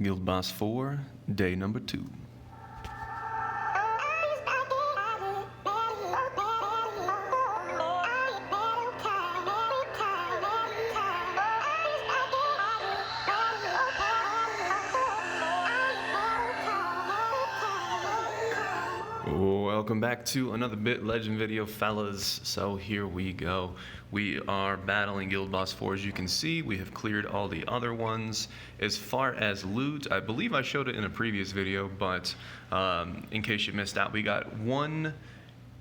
Guild Boss 4, day number 2. Welcome back to another Bit Legend video, fellas. So here we go. We are battling Guild Boss 4. As you can see, we have cleared all the other ones. As far as loot, I believe I showed it in a previous video, but in case you missed out, we got one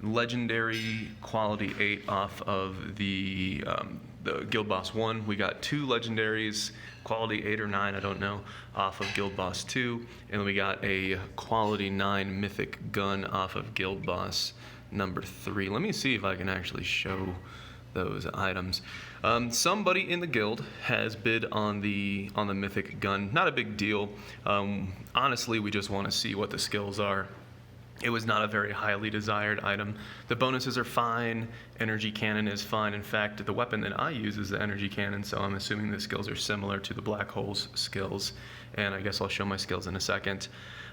legendary quality 8 off of the Guild Boss 1. We got 2 legendaries, quality 8 or 9, I don't know, off of Guild Boss 2. And then we got a quality 9 Mythic Gun off of Guild Boss number 3. Let me see if I can actually show those items. Somebody in the guild has bid on the Mythic Gun. Not a big deal. Honestly, we just want to see what the skills are. It was not a very highly desired item. The bonuses are fine. Energy cannon is fine. In fact, the weapon that I use is the energy cannon, so I'm assuming the skills are similar to the black hole's skills. And I guess I'll show my skills in a second.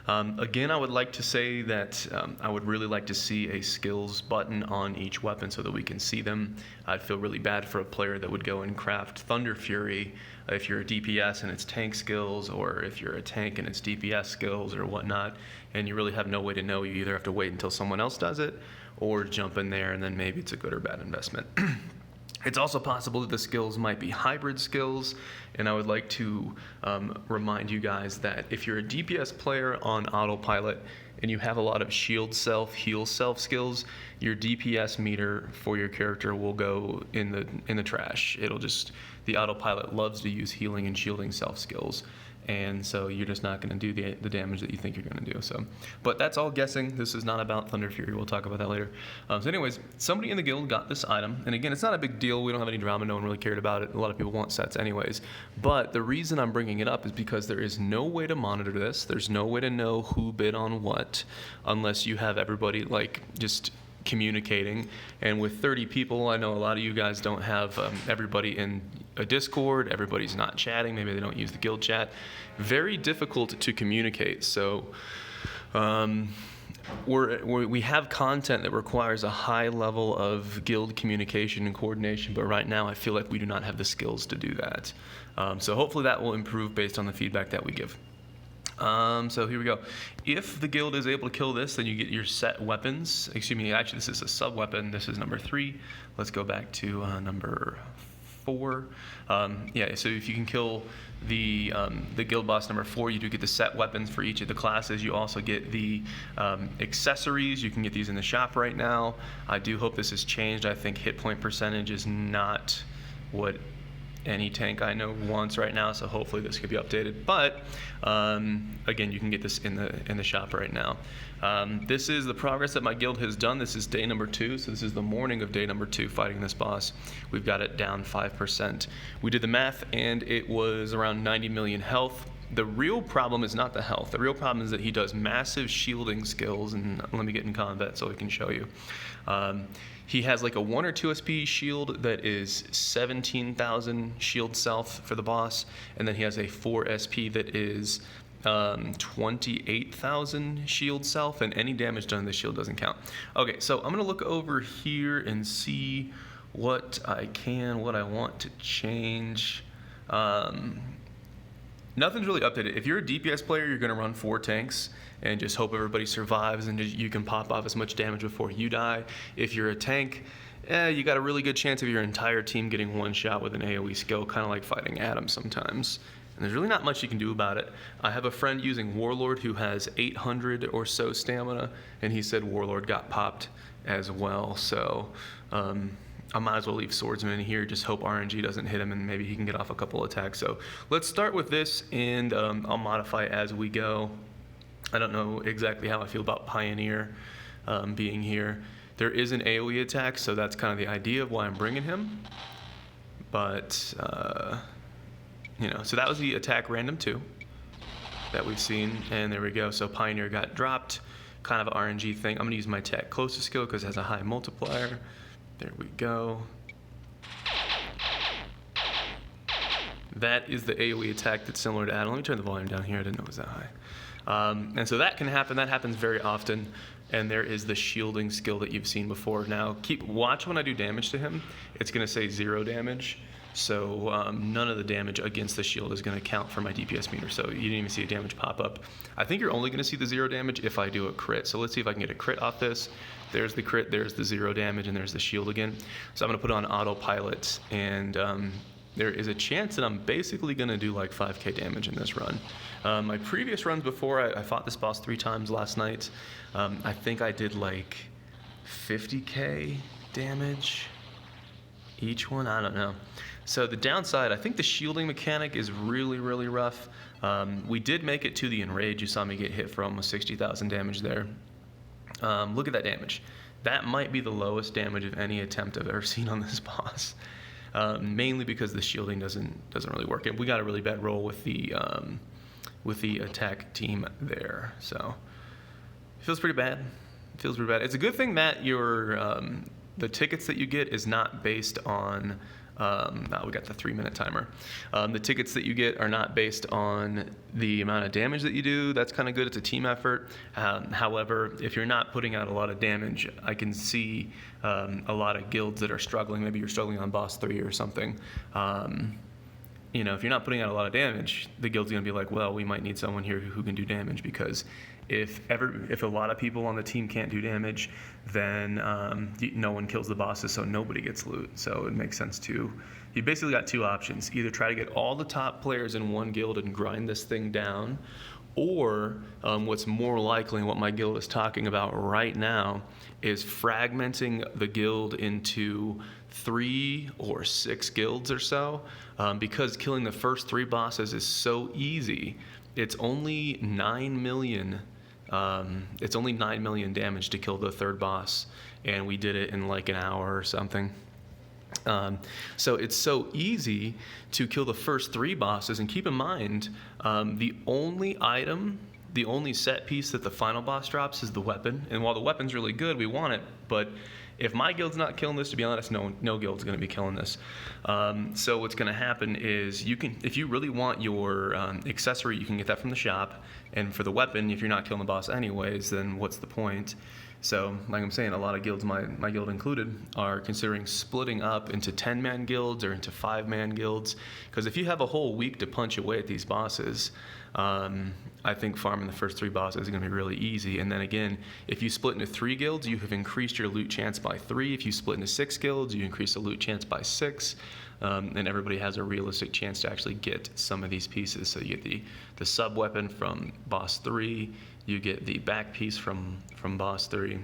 Again, I would like to say that I would really like to see a skills button on each weapon so that we can see them. I'd feel really bad for a player that would go and craft Thunder Fury if you're a DPS and it's tank skills, or if you're a tank and it's DPS skills or whatnot, and you really have no way to know. You either have to wait until someone else does it or jump in there, and then maybe it's a good or bad investment. It's also possible that the skills might be hybrid skills, and I would like to remind you guys that if you're a DPS player on autopilot and you have a lot of shield self, heal self skills, your DPS meter for your character will go in the trash. It'll just, the autopilot loves to use healing and shielding self skills, and so you're just not going to do the damage that you think you're going to do. So, but that's all guessing. This is not about Thunder Fury. We'll talk about that later. So anyways, somebody in the guild got this item, and again, it's not a big deal. We don't have any drama. No one really cared about it. A lot of people want sets anyways. But the reason I'm bringing it up is because there is no way to monitor this. There's no way to know who bid on what unless you have everybody like just communicating. And with 30 people, I know a lot of you guys don't have everybody in a Discord. Everybody's not chatting. Maybe they don't use the guild chat. Very difficult to communicate. So we have content that requires a high level of guild communication and coordination, but right now I feel like we do not have the skills to do that. So hopefully that will improve based on the feedback that we give. So here we go. If the guild is able to kill this, then you get your set weapons. Excuse me, actually this is a sub weapon. This is number 3. Let's go back to number 4. Yeah, so if you can kill the guild boss number 4, you do get the set weapons for each of the classes. You also get the accessories. You can get these in the shop right now. I do hope this has changed. I think hit point percentage is not what any tank I know wants right now, so hopefully this could be updated. But again, you can get this in the shop right now. This is the progress that my guild has done. This is day number 2, so this is the morning of day number 2 fighting this boss. We've got it down 5%. We did the math, and it was around 90 million health. The real problem is not the health. The real problem is that he does massive shielding skills, and let me get in combat so I can show you. He has like a 1 or 2 SP shield that is 17,000 shield self for the boss, and then he has a 4 SP that is 28,000 shield self, and any damage done to the shield doesn't count. Okay, so I'm gonna look over here and see what I want to change. Nothing's really updated. If you're a DPS player, you're going to run 4 tanks and just hope everybody survives and you can pop off as much damage before you die. If you're a tank, you got a really good chance of your entire team getting one shot with an AoE skill, kind of like fighting Adam sometimes. And there's really not much you can do about it. I have a friend using Warlord who has 800 or so stamina, and he said Warlord got popped as well. So I might as well leave Swordsman in here, just hope RNG doesn't hit him and maybe he can get off a couple attacks. So let's start with this, and I'll modify as we go. I don't know exactly how I feel about Pioneer being here. There is an AoE attack, so that's kind of the idea of why I'm bringing him. But, you know, so that was the attack random 2 that we've seen, and there we go. So Pioneer got dropped, kind of an RNG thing. I'm going to use my attack closest skill because it has a high multiplier. There we go. that is the AoE attack that's similar to Adam. Let me turn the volume down here. I didn't know it was that high. And so that can happen. That happens very often. And there is the shielding skill that you've seen before. Now, watch when I do damage to him. It's going to say 0 damage. So none of the damage against the shield is going to count for my DPS meter. So you didn't even see a damage pop up. I think you're only going to see the 0 damage if I do a crit. So let's see if I can get a crit off this. There's the crit, there's the 0 damage, and there's the shield again. So I'm going to put on autopilot, and there is a chance that I'm basically going to do like 5k damage in this run. My previous runs before, I fought this boss 3 times last night. I think I did like 50k damage each one. I don't know. So the downside, I think the shielding mechanic is really, really rough. We did make it to the Enrage. You saw me get hit for almost 60,000 damage there. Look at that damage. That might be the lowest damage of any attempt I've ever seen on this boss. Mainly because the shielding doesn't really work. And we got a really bad roll with the attack team there. So it feels pretty bad. It's a good thing that the tickets that you get is not based on. We got the 3-minute timer. The tickets that you get are not based on the amount of damage that you do. That's kind of good. It's a team effort. However, if you're not putting out a lot of damage, I can see a lot of guilds that are struggling. Maybe you're struggling on boss 3 or something. If you're not putting out a lot of damage, the guild's going to be like, well, we might need someone here who can do damage, because if a lot of people on the team can't do damage, then no one kills the bosses, so nobody gets loot. So it makes sense you basically got 2 options. Either try to get all the top players in one guild and grind this thing down, or what's more likely, and what my guild is talking about right now, is fragmenting the guild into 3 or 6 guilds or so, because killing the first 3 bosses is so easy. It's only 9 million. It's only 9 million damage to kill the 3rd boss, and we did it in like an hour or something. So it's so easy to kill the first 3 bosses, and keep in mind, the only set piece that the final boss drops is the weapon. And while the weapon's really good, we want it, but if my guild's not killing this, to be honest, no guild's going to be killing this. So what's going to happen is, if you really want your accessory, you can get that from the shop. And for the weapon, if you're not killing the boss anyways, then what's the point? So, like I'm saying, a lot of guilds, my guild included, are considering splitting up into 10-man guilds or into 5-man guilds. Because if you have a whole week to punch away at these bosses, I think farming the first 3 bosses is going to be really easy. And then again, if you split into 3 guilds, you have increased your loot chance by 3. If you split into 6 guilds, you increase the loot chance by 6. And everybody has a realistic chance to actually get some of these pieces. So you get the sub weapon from boss 3, you get the back piece from boss 3.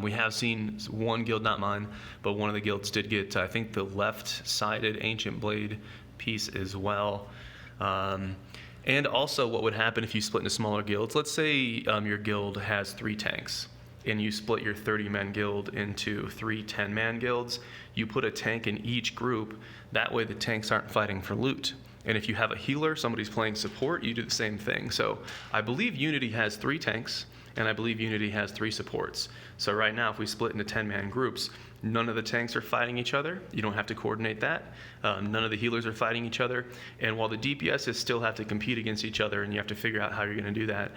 We have seen one guild, not mine, but one of the guilds did get, I think, the left-sided ancient blade piece as well. And also, what would happen if you split into smaller guilds? Let's say your guild has 3 tanks, and you split your 30-man guild into 3 10-man guilds. You put a tank in each group. That way the tanks aren't fighting for loot. And if you have a healer, somebody's playing support, you do the same thing. So I believe Unity has 3 tanks, and I believe Unity has 3 supports. So right now, if we split into 10-man groups, none of the tanks are fighting each other. You don't have to coordinate that. None of the healers are fighting each other. And while the DPSs still have to compete against each other, and you have to figure out how you're going to do that,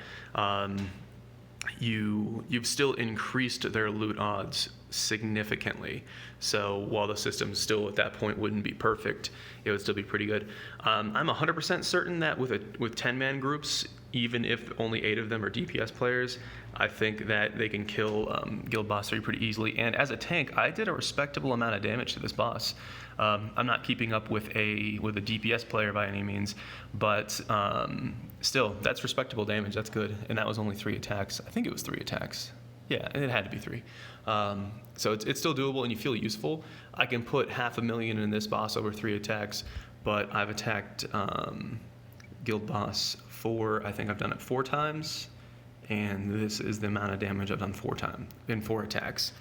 you've still increased their loot odds significantly. So while the system still at that point wouldn't be perfect, it would still be pretty good. I'm 100% certain that with 10-man groups, even if only 8 of them are DPS players, I think that they can kill Guild Boss 3 pretty easily. And as a tank, I did a respectable amount of damage to this boss. I'm not keeping up with a DPS player by any means, but still, that's respectable damage. That's good. And that was only 3 attacks. I think it was 3 attacks. Yeah, it had to be 3. So it's still doable, and you feel useful. I can put 500,000 in this boss over 3 attacks, but I've attacked Guild Boss 4. I think I've done it 4 times, and this is the amount of damage I've done 4 times in 4 attacks.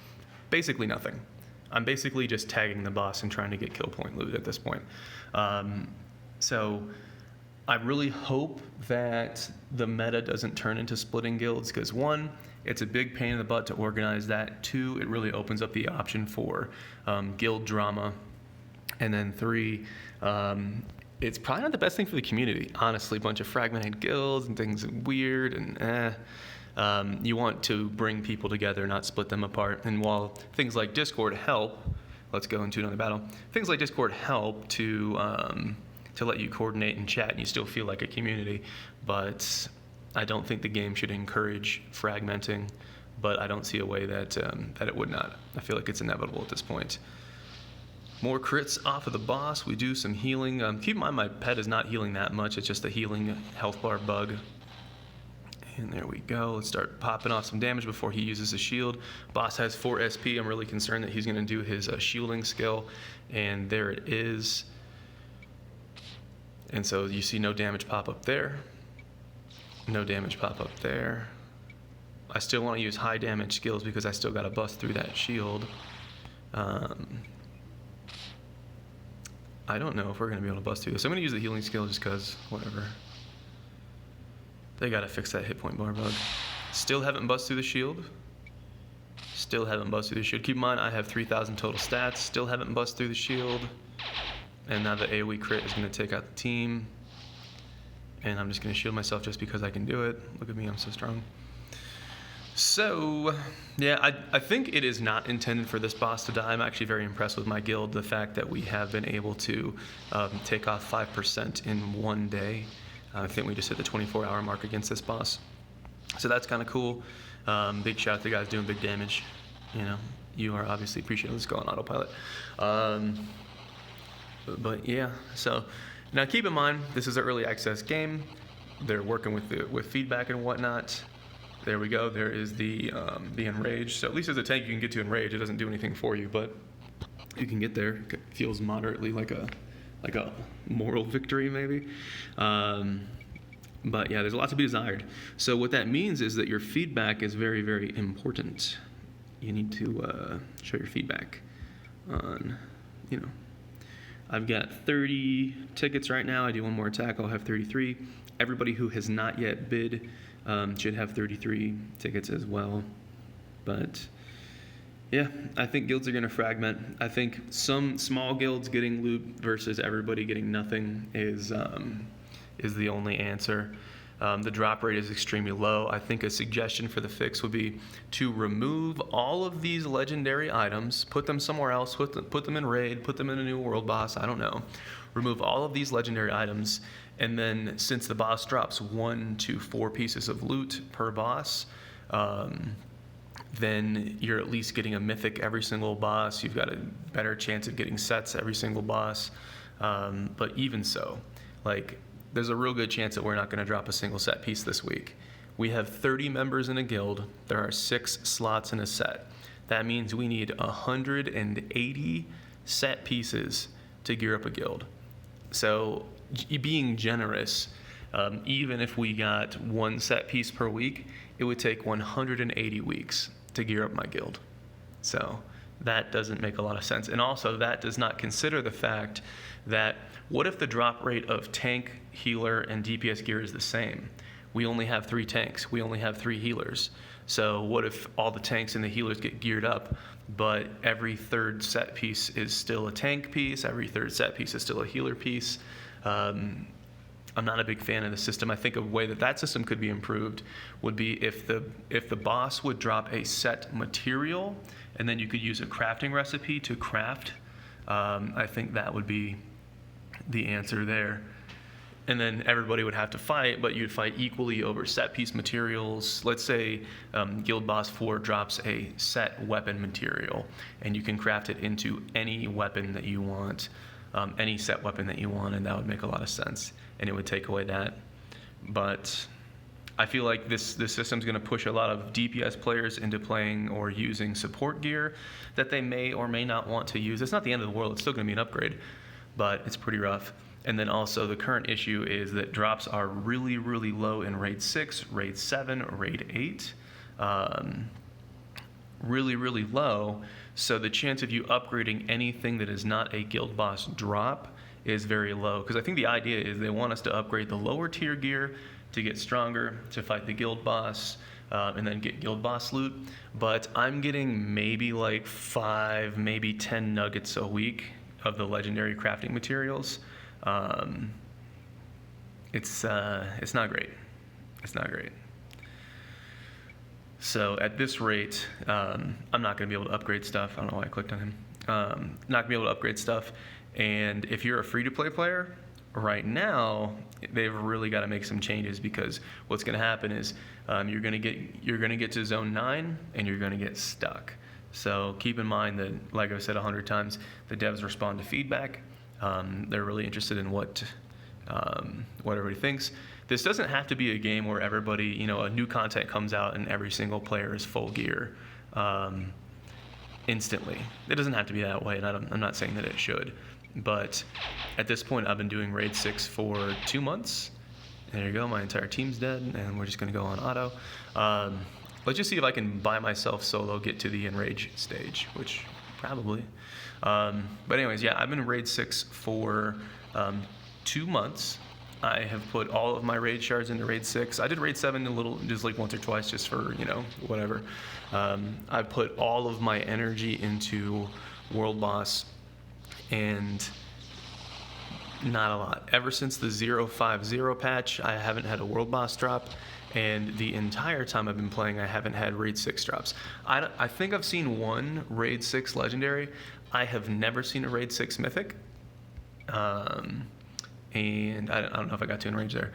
Basically nothing. I'm basically just tagging the boss and trying to get kill point loot at this point. So I really hope that the meta doesn't turn into splitting guilds, because 1, it's a big pain in the butt to organize that. 2, it really opens up the option for guild drama. And then 3, it's probably not the best thing for the community, honestly. A bunch of fragmented guilds and things weird and you want to bring people together, not split them apart. And while things like Discord help, let's go into another battle. Things like Discord help to let you coordinate and chat, and you still feel like a community. But I don't think the game should encourage fragmenting. But I don't see a way that it would not. I feel like it's inevitable at this point. More crits off of the boss. We do some healing. Keep in mind my pet is not healing that much. It's just a healing health bar bug. And there we go. Let's start popping off some damage before he uses his shield. Boss has 4 SP. I'm really concerned that he's going to do his shielding skill. And there it is. And so you see no damage pop up there. No damage pop up there. I still want to use high damage skills because I still got to bust through that shield. I don't know if we're going to be able to bust through this. I'm going to use the healing skill just because, whatever. They got to fix that hit point bar bug. Still haven't busted through the shield. Still haven't busted through the shield. Keep in mind, I have 3,000 total stats. Still haven't busted through the shield. And now the AoE crit is going to take out the team. And I'm just going to shield myself just because I can do it. Look at me, I'm so strong. So, yeah, I think it is not intended for this boss to die. I'm actually very impressed with my guild. The fact that we have been able to take off 5% in one day. I think we just hit the 24-hour mark against this boss. So that's kind of cool. Big shout out to the guys doing big damage. You know, you are obviously appreciating this go on autopilot. But yeah, so now keep in mind, this is an early access game. They're working with feedback and whatnot. There we go. There is the enraged. So at least as a tank, you can get to enrage. It doesn't do anything for you, but you can get there. It feels moderately like a moral victory, maybe. But yeah, there's a lot to be desired. So what that means is that your feedback is very, very important. You need to show your feedback on, you know. I've got 30 tickets right now. I do one more attack, I'll have 33. Everybody who has not yet bid should have 33 tickets as well. But yeah, I think guilds are going to fragment. I think some small guilds getting loot versus everybody getting nothing is the only answer. The drop rate is extremely low. I think a suggestion for the fix would be to remove all of these legendary items, put them somewhere else, put them in raid, put them in a new world boss, I don't know. Remove all of these legendary items, and then since the boss drops 1 to 4 pieces of loot per boss, then you're at least getting a mythic every single boss. You've got a better chance of getting sets every single boss. But even so, like, there's a real good chance that we're not going to drop a single set piece this week. We have 30 members in a guild. There are 6 slots in a set. That means we need 180 set pieces to gear up a guild. So being generous, even if we got 1 set piece per week, it would take 180 weeks to gear up my guild. So that doesn't make a lot of sense. And also that does not consider the fact that what if the drop rate of tank, healer, and DPS gear is the same? We only have 3 tanks. We only have 3 healers. So what if all the tanks and the healers get geared up, but every 3rd set piece is still a tank piece, every 3rd set piece is still a healer piece? I'm not a big fan of the system. I think a way that system could be improved would be if the boss would drop a set material, and then you could use a crafting recipe to craft. I think that would be the answer there. And then everybody would have to fight, but you'd fight equally over set piece materials. Let's say Guild Boss 4 drops a set weapon material, and you can craft it into any weapon that you want, any set weapon that you want, and that would make a lot of sense, and it would take away that. But I feel like this system's going to push a lot of DPS players into playing or using support gear that they may or may not want to use. It's not the end of the world. It's still going to be an upgrade, but it's pretty rough. And then also the current issue is that drops are really, really low in Raid 6, Raid 7, Raid 8. Really, really low. So the chance of you upgrading anything that is not a guild boss drop is very low. Because I think the idea is they want us to upgrade the lower tier gear to get stronger, to fight the guild boss, and then get guild boss loot. But I'm getting maybe like 5, maybe 10 nuggets a week of the legendary crafting materials. It's not great. It's not great. So at this rate, I'm not going to be able to upgrade stuff. I don't know why I clicked on him. Not going to be able to upgrade stuff. And if you're a free-to-play player, right now they've really got to make some changes, because what's going to happen is you're going to get to zone 9 and you're going to get stuck. So keep in mind that, like I've said 100 times, the devs respond to feedback. They're really interested in what everybody thinks. This doesn't have to be a game where everybody, a new content comes out and every single player is full gear instantly. It doesn't have to be that way, and I'm not saying that it should. But at this point, I've been doing Raid 6 for 2 months. There you go, my entire team's dead, and we're just going to go on auto. Let's just see if I can, by myself solo, get to the Enrage stage, which probably. But anyways, yeah, I've been in Raid 6 for 2 months. I have put all of my raid shards into Raid 6. I did Raid 7 just like once or twice, just for, whatever. I put all of my energy into World Boss, and not a lot. Ever since the 050 patch, I haven't had a World Boss drop, and the entire time I've been playing, I haven't had Raid 6 drops. I think I've seen one Raid 6 Legendary. I have never seen a Raid 6 Mythic. And I don't know if I got to Enrage there.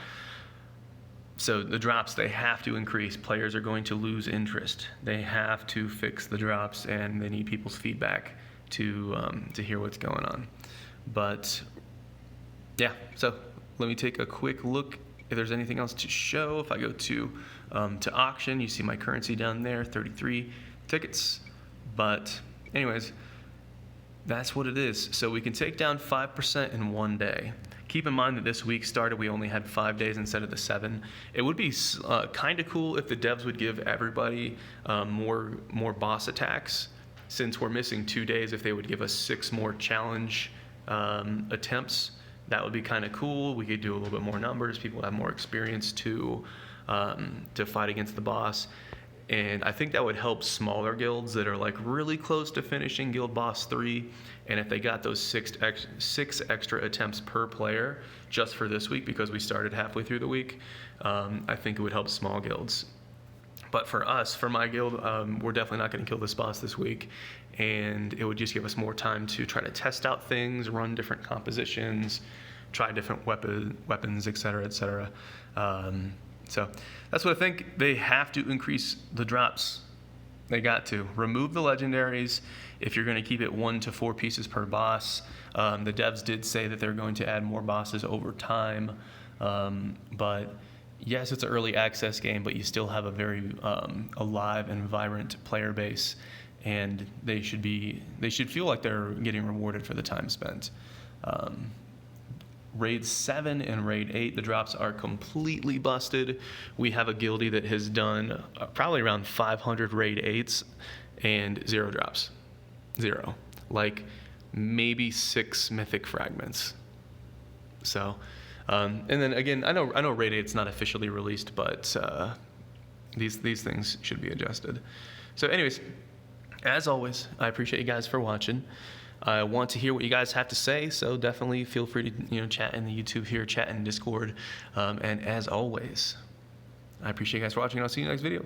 So the drops, they have to increase. Players are going to lose interest. They have to fix the drops, and they need people's feedback to hear what's going on. But yeah, so let me take a quick look if there's anything else to show. If I go to auction, you see my currency down there, 33 tickets. But anyways, that's what it is. So we can take down 5% in one day. Keep in mind that this week started, we only had 5 days instead of the 7. It would be kind of cool if the devs would give everybody more boss attacks. Since we're missing 2 days, if they would give us 6 more challenge attempts, that would be kind of cool. We could do a little bit more numbers. People have more experience to fight against the boss. And I think that would help smaller guilds that are like really close to finishing Guild Boss 3. And if they got those 6 extra attempts per player just for this week, because we started halfway through the week, I think it would help small guilds. But for us, for my guild, we're definitely not going to kill this boss this week. And it would just give us more time to try to test out things, run different compositions, try different weapons, etc., etc. So that's what I think. They have to increase the drops. They got to. Remove the legendaries if you're going to keep it 1 to 4 pieces per boss. The devs did say that they're going to add more bosses over time. But yes, it's an early access game, but you still have a very alive and vibrant player base. And they should feel like they're getting rewarded for the time spent. Raid 7 and Raid 8, the drops are completely busted. We have a guildie that has done probably around 500 Raid 8s and 0 drops. 0. Like maybe 6 mythic fragments. So, and then again, I know Raid 8's not officially released, but these things should be adjusted. So anyways, as always, I appreciate you guys for watching. I want to hear what you guys have to say, so definitely feel free to chat in the YouTube here, chat in Discord, and as always, I appreciate you guys for watching, and I'll see you in the next video.